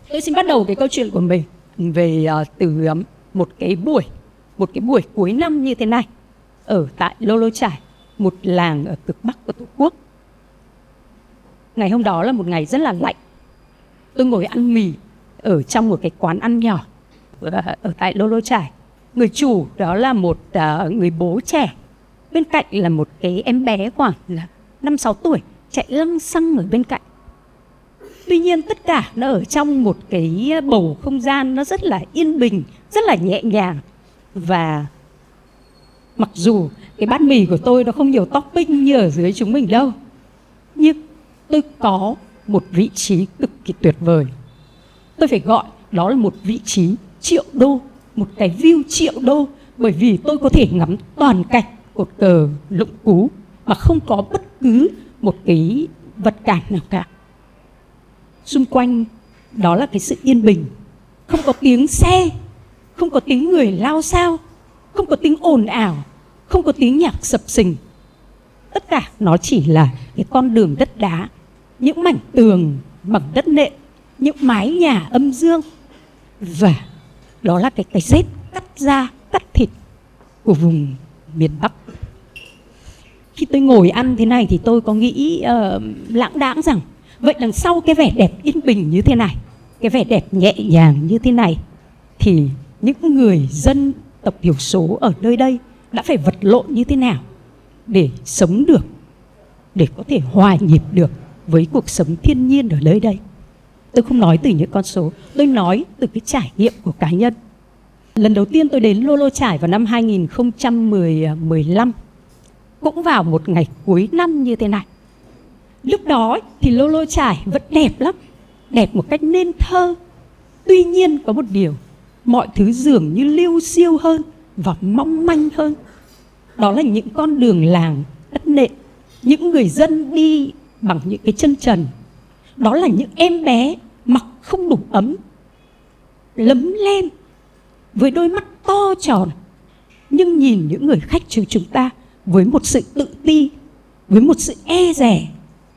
Tôi xin bắt đầu cái câu chuyện của mình về từ một cái buổi cuối năm như thế này ở tại Lô Lô Chải, một làng ở cực Bắc của Tổ quốc. Ngày hôm đó là một ngày rất là lạnh. Tôi ngồi ăn mì ở trong một cái quán ăn nhỏ ở tại Lô Lô Chải. Người chủ đó là một người bố trẻ, bên cạnh là một cái em bé khoảng là 5-6 tuổi chạy lăng xăng ở bên cạnh. Tuy nhiên tất cả nó ở trong một cái bầu không gian nó rất là yên bình, rất là nhẹ nhàng. Và mặc dù cái bát mì của tôi nó không nhiều topping như ở dưới chúng mình đâu, nhưng tôi có một vị trí cực kỳ tuyệt vời. Tôi phải gọi đó là một vị trí triệu đô, một cái view triệu đô, bởi vì tôi có thể ngắm toàn cảnh cột cờ Lũng Cú mà không có bất cứ một cái vật cản nào cả. Xung quanh đó là cái sự yên bình, không có tiếng xe, không có tiếng người lao xao, không có tiếng ồn ào, không có tiếng nhạc sập sình. Tất cả nó chỉ là cái con đường đất đá, những mảnh tường bằng đất nện, những mái nhà âm dương. Và đó là cái rết cắt da, cắt thịt của vùng miền Bắc. Khi tôi ngồi ăn thế này thì tôi có nghĩ lãng đãng rằng vậy đằng sau cái vẻ đẹp yên bình như thế này, cái vẻ đẹp nhẹ nhàng như thế này, thì những người dân tộc thiểu số ở nơi đây đã phải vật lộn như thế nào để sống được, để có thể hòa nhịp được với cuộc sống thiên nhiên ở nơi đây. Tôi không nói từ những con số, tôi nói từ cái trải nghiệm của cá nhân. Lần đầu tiên tôi đến Lô Lô Chải vào năm 2015, cũng vào một ngày cuối năm như thế này. Lúc đó thì Lô Lô Chải vẫn đẹp lắm, đẹp một cách nên thơ. Tuy nhiên có một điều, mọi thứ dường như liêu xiêu hơn và mong manh hơn. Đó là những con đường làng đất nện, những người dân đi bằng những cái chân trần. Đó là những em bé mặc không đủ ấm, lấm lem, với đôi mắt to tròn, nhưng nhìn những người khách chúng ta với một sự tự ti, với một sự e dè.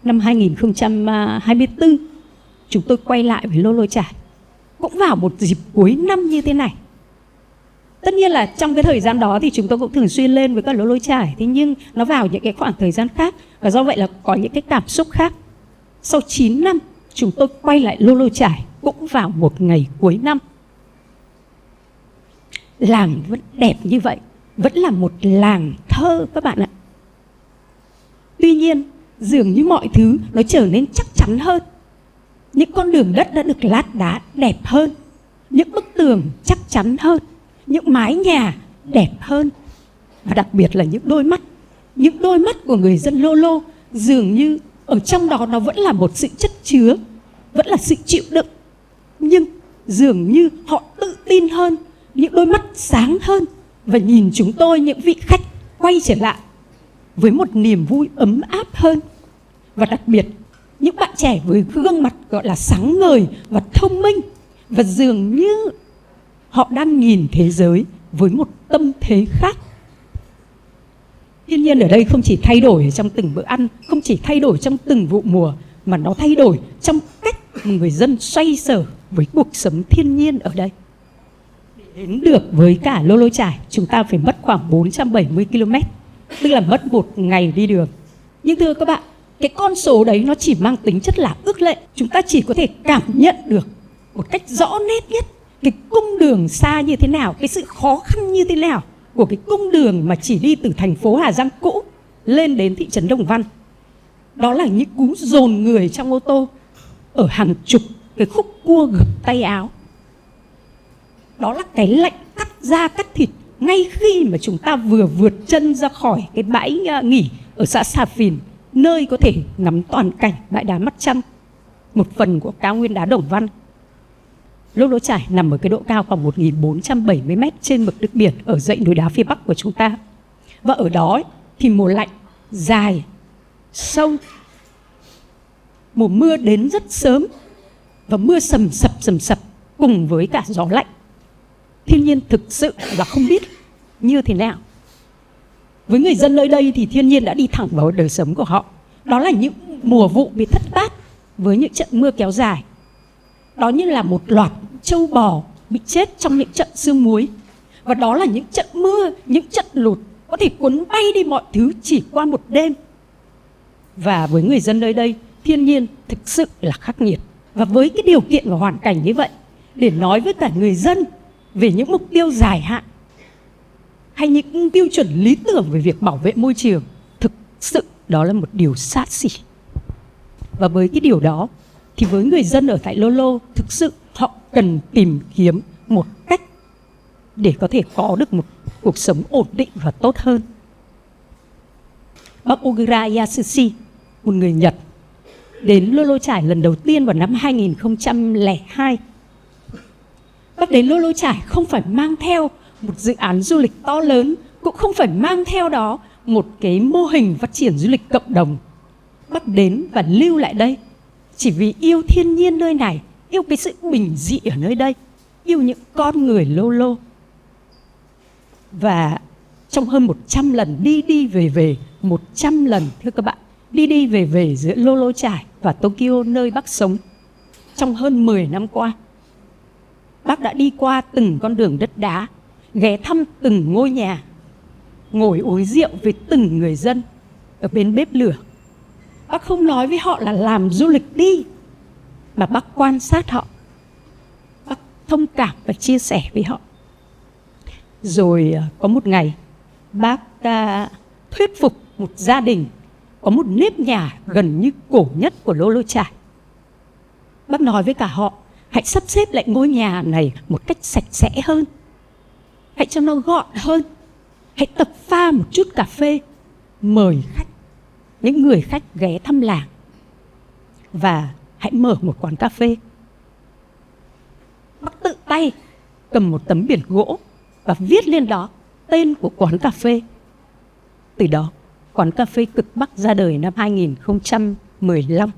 Năm 2024, chúng tôi quay lại với Lô Lô Chải, cũng vào một dịp cuối năm như thế này. Tất nhiên là trong cái thời gian đó thì chúng tôi cũng thường xuyên lên với cả Lô Lô Chải, thế nhưng nó vào những cái khoảng thời gian khác, và do vậy là có những cái cảm xúc khác. Sau 9 năm, chúng tôi quay lại Lô Lô Chải cũng vào một ngày cuối năm. Làng vẫn đẹp như vậy, vẫn là một làng thơ các bạn ạ. Tuy nhiên, dường như mọi thứ nó trở nên chắc chắn hơn. Những con đường đất đã được lát đá đẹp hơn, những bức tường chắc chắn hơn, những mái nhà đẹp hơn. Và đặc biệt là những đôi mắt của người dân Lô Lô, dường như ở trong đó nó vẫn là một sự chất chứa, vẫn là sự chịu đựng. Nhưng dường như họ tự tin hơn, những đôi mắt sáng hơn, và nhìn chúng tôi, những vị khách quay trở lại với một niềm vui ấm áp hơn. Và đặc biệt, những bạn trẻ với gương mặt gọi là sáng ngời và thông minh, và dường như họ đang nhìn thế giới với một tâm thế khác. Thiên nhiên ở đây không chỉ thay đổi trong từng bữa ăn, không chỉ thay đổi trong từng vụ mùa, mà nó thay đổi trong cách người dân xoay sở với cuộc sống thiên nhiên ở đây. Để đến được với cả Lô Lô Chải, chúng ta phải mất khoảng 470 km, tức là mất một ngày đi đường. Nhưng thưa các bạn, cái con số đấy nó chỉ mang tính chất là ước lệ. Chúng ta chỉ có thể cảm nhận được một cách rõ nét nhất cái cung đường xa như thế nào, cái sự khó khăn như thế nào của cái cung đường mà chỉ đi từ thành phố Hà Giang cũ lên đến thị trấn Đồng Văn. Đó là những cú dồn người trong ô tô ở hàng chục cái khúc cua gập tay áo. Đó là cái lạnh cắt da cắt thịt ngay khi mà chúng ta vừa vượt chân ra khỏi cái bãi nghỉ ở xã Xà Phìn, nơi có thể ngắm toàn cảnh bãi đá Mắt Trăng, một phần của cao nguyên đá Đồng Văn. Lô Lô Chải nằm ở cái độ cao khoảng 1.470 m trên mực nước biển ở dãy núi đá phía Bắc của chúng ta. Và ở đó thì mùa lạnh dài, sâu, mùa mưa đến rất sớm, và mưa sầm sập cùng với cả gió lạnh. Thiên nhiên thực sự là không biết như thế nào. Với người dân nơi đây thì thiên nhiên đã đi thẳng vào đời sống của họ. Đó là những mùa vụ bị thất bát với những trận mưa kéo dài. Đó như là một loạt trâu bò bị chết trong những trận sương muối. Và đó là những trận mưa, những trận lụt có thể cuốn bay đi mọi thứ chỉ qua một đêm. Và với người dân nơi đây, thiên nhiên thực sự là khắc nghiệt. Và với cái điều kiện và hoàn cảnh như vậy, để nói với cả người dân về những mục tiêu dài hạn hay những tiêu chuẩn lý tưởng về việc bảo vệ môi trường, thực sự đó là một điều xa xỉ. Và với cái điều đó thì với người dân ở tại Lô Lô, thực sự họ cần tìm kiếm một cách để có thể có được một cuộc sống ổn định và tốt hơn. Bác Ogura Yasushi, một người Nhật, đến Lô Lô Chải lần đầu tiên vào năm 2002. Bác đến Lô Lô Chải không phải mang theo một dự án du lịch to lớn, cũng không phải mang theo đó một cái mô hình phát triển du lịch cộng đồng. Bác đến và lưu lại đây chỉ vì yêu thiên nhiên nơi này, yêu cái sự bình dị ở nơi đây, yêu những con người Lô Lô. Và trong hơn 100 lần đi về 100 lần, thưa các bạn, đi về giữa Lô Lô Chải và Tokyo nơi bác sống, trong hơn 10 năm qua, bác đã đi qua từng con đường đất đá, ghé thăm từng ngôi nhà, ngồi uống rượu với từng người dân ở bên bếp lửa. Bác không nói với họ là làm du lịch đi, mà bác quan sát họ, bác thông cảm và chia sẻ với họ. Rồi có một ngày, bác thuyết phục một gia đình có một nếp nhà gần như cổ nhất của Lô Lô Chải. Bác nói với cả họ, hãy sắp xếp lại ngôi nhà này một cách sạch sẽ hơn, hãy cho nó gọn hơn, hãy tập pha một chút cà phê, mời khách, những người khách ghé thăm làng, và hãy mở một quán cà phê. Bác tự tay cầm một tấm biển gỗ và viết lên đó tên của quán cà phê. Từ đó, quán cà phê Cực Bắc ra đời năm 2015.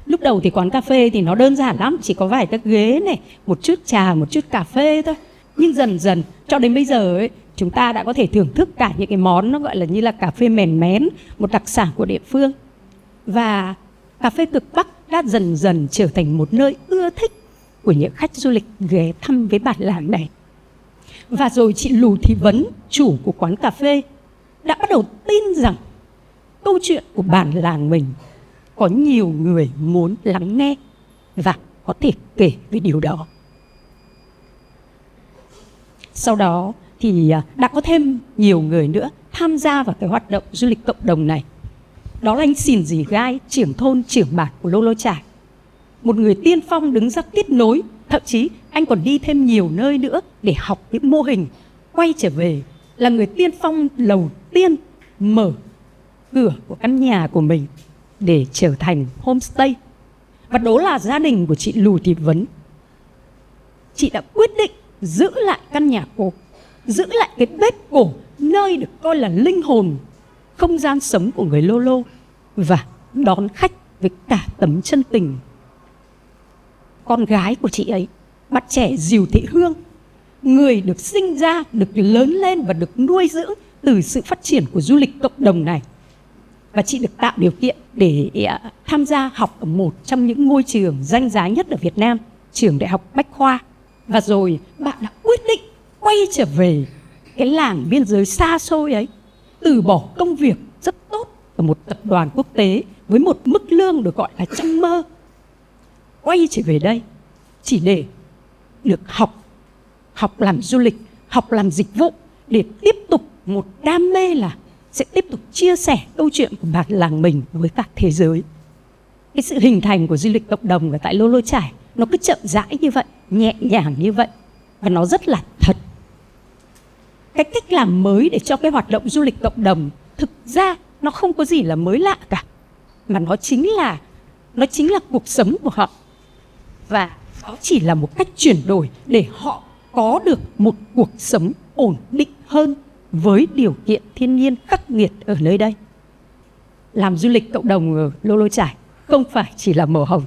Lúc đầu thì quán cà phê thì nó đơn giản lắm, chỉ có vài các ghế này, một chút trà, một chút cà phê thôi. Nhưng dần dần cho đến bây giờ ấy, chúng ta đã có thể thưởng thức cả những cái món nó gọi là như là cà phê mèn mén, một đặc sản của địa phương. Và cà phê Cực Bắc đã dần dần trở thành một nơi ưa thích của những khách du lịch ghé thăm với bản làng này. Và rồi chị Lù Thị Vấn, chủ của quán cà phê, đã bắt đầu tin rằng câu chuyện của bản làng mình có nhiều người muốn lắng nghe và có thể kể về điều đó. Sau đó thì đã có thêm nhiều người nữa tham gia vào cái hoạt động du lịch cộng đồng này. Đó là anh Xìn Dì Gai, trưởng thôn, trưởng bản của Lô Lô Chải, một người tiên phong đứng ra kết nối. Thậm chí anh còn đi thêm nhiều nơi nữa để học những mô hình. Quay trở về là người tiên phong đầu tiên mở cửa của căn nhà của mình để trở thành homestay. Và đó là gia đình của chị Lù Thị Vấn. Chị đã quyết định giữ lại căn nhà cổ, giữ lại cái bếp cổ, nơi được coi là linh hồn, không gian sống của người Lô Lô, và đón khách với cả tấm chân tình. Con gái của chị ấy, bạn trẻ Dìu Thị Hương, người được sinh ra, được lớn lên và được nuôi dưỡng từ sự phát triển của du lịch cộng đồng này. Và chị được tạo điều kiện để tham gia học ở một trong những ngôi trường danh giá nhất ở Việt Nam, trường Đại học Bách Khoa. Và rồi bạn đã quyết định quay trở về cái làng biên giới xa xôi ấy, từ bỏ công việc rất tốt ở một tập đoàn quốc tế với một mức lương được gọi là trong mơ, quay trở về đây chỉ để được học làm du lịch, học làm dịch vụ, để tiếp tục một đam mê là sẽ tiếp tục chia sẻ câu chuyện của bản làng mình với cả thế giới. Cái sự hình thành của du lịch cộng đồng ở tại Lô Lô Chải nó cứ chậm rãi như vậy, nhẹ nhàng như vậy, và nó rất là thật. Cái cách làm mới để cho cái hoạt động du lịch cộng đồng thực ra nó không có gì là mới lạ cả, mà nó chính là cuộc sống của họ. Và đó chỉ là một cách chuyển đổi để họ có được một cuộc sống ổn định hơn với điều kiện thiên nhiên khắc nghiệt ở nơi đây. Làm du lịch cộng đồng ở Lô Lô Chải không phải chỉ là màu hồng.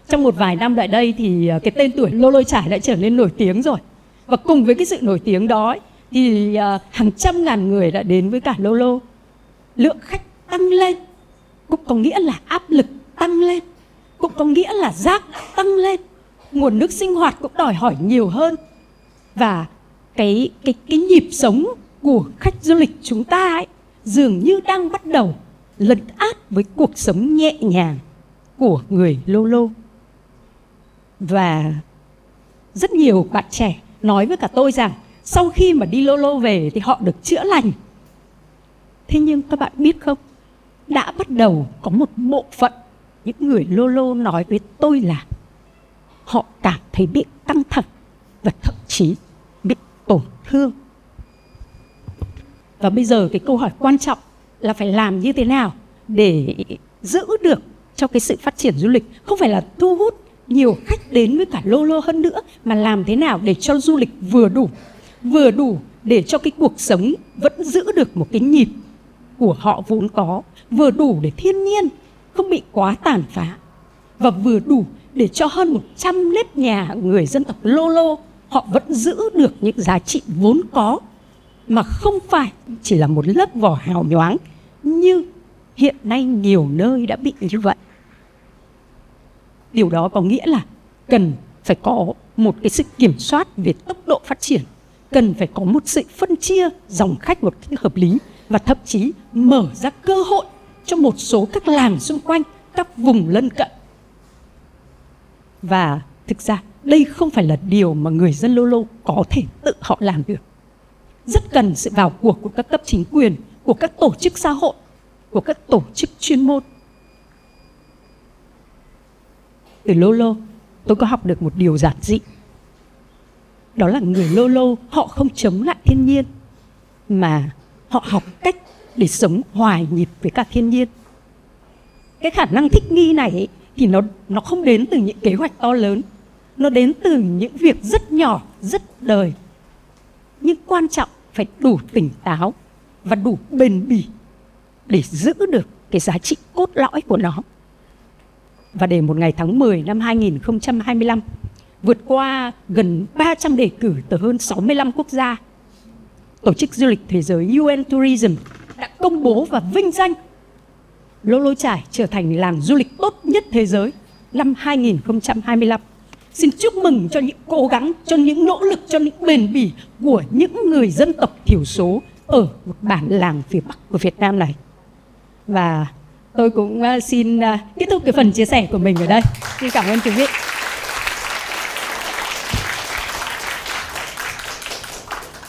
Trong một vài năm lại đây thì cái tên tuổi Lô Lô Chải đã trở nên nổi tiếng rồi. Và cùng với cái sự nổi tiếng đó thì hàng trăm ngàn người đã đến với cả Lô Lô. Lượng khách tăng lên cũng có nghĩa là áp lực tăng lên, cũng có nghĩa là rác tăng lên, nguồn nước sinh hoạt cũng đòi hỏi nhiều hơn. Và cái nhịp sống của khách du lịch chúng ta ấy dường như đang bắt đầu lấn át với cuộc sống nhẹ nhàng của người Lô Lô. Và rất nhiều bạn trẻ nói với cả tôi rằng sau khi mà đi Lô Lô về thì họ được chữa lành. Thế nhưng các bạn biết không, đã bắt đầu có một bộ phận những người Lô Lô nói với tôi là họ cảm thấy bị căng thẳng và thậm chí bị tổn thương. Và bây giờ cái câu hỏi quan trọng là phải làm như thế nào để giữ được cho cái sự phát triển du lịch, không phải là thu hút nhiều khách đến với cả Lô Lô hơn nữa, mà làm thế nào để cho du lịch vừa đủ để cho cái cuộc sống vẫn giữ được một cái nhịp của họ vốn có, vừa đủ để thiên nhiên không bị quá tàn phá, và vừa đủ để cho hơn 100 nếp nhà người dân tộc Lô Lô họ vẫn giữ được những giá trị vốn có, mà không phải chỉ là một lớp vỏ hào nhoáng như hiện nay nhiều nơi đã bị như vậy. Điều đó có nghĩa là cần phải có một cái sự kiểm soát về tốc độ phát triển, cần phải có một sự phân chia dòng khách một cách hợp lý, và thậm chí mở ra cơ hội cho một số các làng xung quanh, các vùng lân cận. Và thực ra đây không phải là điều mà người dân Lô Lô có thể tự họ làm được. Rất cần sự vào cuộc của các cấp chính quyền, của các tổ chức xã hội, của các tổ chức chuyên môn. Từ Lô Lô, tôi có học được một điều giản dị. Đó là người Lô Lô họ không chống lại thiên nhiên, mà họ học cách để sống hòa nhịp với cả thiên nhiên. Cái khả năng thích nghi này thì nó không đến từ những kế hoạch to lớn, nó đến từ những việc rất nhỏ, rất đời. Nhưng quan trọng phải đủ tỉnh táo và đủ bền bỉ để giữ được cái giá trị cốt lõi của nó. Và để một ngày tháng 10 năm 2025, vượt qua gần 300 đề cử từ hơn 65 quốc gia, Tổ chức Du lịch Thế giới UN Tourism đã công bố và vinh danh Lô Lô Chải trở thành làng du lịch tốt nhất thế giới năm 2025. Xin chúc mừng cho những cố gắng, cho những nỗ lực, cho những bền bỉ của những người dân tộc thiểu số ở một bản làng phía Bắc của Việt Nam này. Và tôi cũng xin kết thúc cái phần chia sẻ của mình ở đây. Xin cảm ơn quý vị.